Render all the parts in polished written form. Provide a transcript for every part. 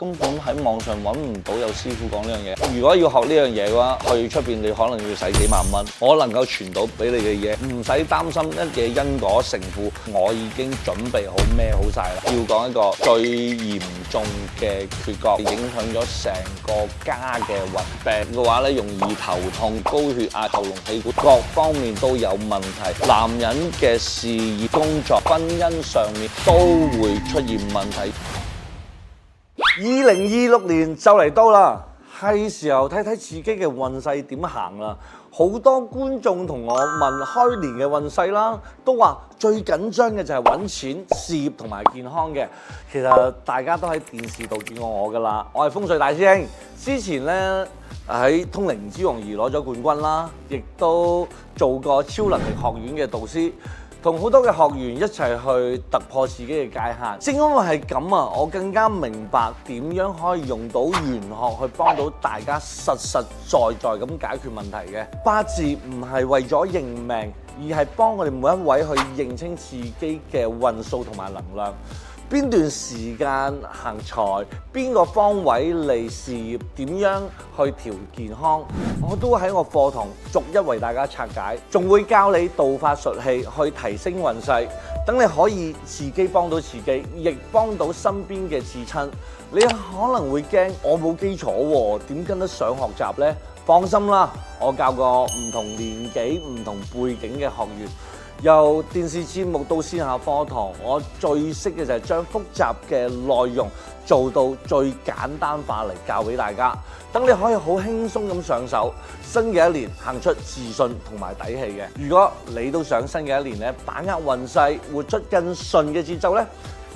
根本喺網上揾唔到有師傅講呢樣嘢。如果要學呢樣嘢嘅話，去出邊你可能要使幾萬蚊。我能夠傳到俾你嘅嘢，唔使擔心一嘢因果成負，我已經準備好孭好晒啦。要講一個最嚴重嘅缺角，影響咗成個家嘅運病嘅話咧，容易頭痛、高血壓、喉嚨氣管各方面都有問題。男人嘅事業、工作、婚姻上面都會出現問題。2026年就嚟到啦，係時候睇睇自己嘅運勢點行啦。好多觀眾同我問開年嘅運勢啦，都話最緊張嘅就係揾錢、事業同埋健康嘅。其實大家都喺電視度見過我噶啦，我係風水大師兄。之前呢，喺通靈之王而攞咗冠軍啦，亦都做過超能力學院嘅導師。同好多嘅學員一齊去突破自己嘅界限，正因為係咁啊，我更加明白點樣可以用到玄學去幫到大家實實在在咁解決問題嘅。八字唔係為咗認命，而係幫我哋每一位去認清自己嘅運數同埋能量。邊段時間行財，邊個方位嚟事業，點樣去調健康，我都喺我課堂逐一為大家拆解，仲會教你道法術器去提升運勢，等你可以自己幫到自己，亦幫到身邊嘅至親。你可能會驚我冇基礎喎，點跟得上學習呢？放心啦，我教過唔同年紀、唔同背景嘅學員。由電視節目到線下課堂，我最識嘅就係將複雜嘅內容做到最簡單化嚟教俾大家，等你可以好輕鬆咁上手。新嘅一年行出自信同埋底氣嘅。如果你都想新嘅一年咧把握運勢，活出更順嘅節奏咧，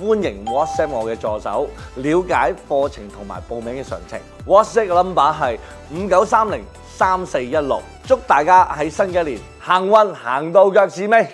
歡迎 WhatsApp 我嘅助手，了解課程同埋報名嘅詳情。WhatsApp 嘅 number 係59303416。祝大家喺新嘅一年行運行到腳趾尾。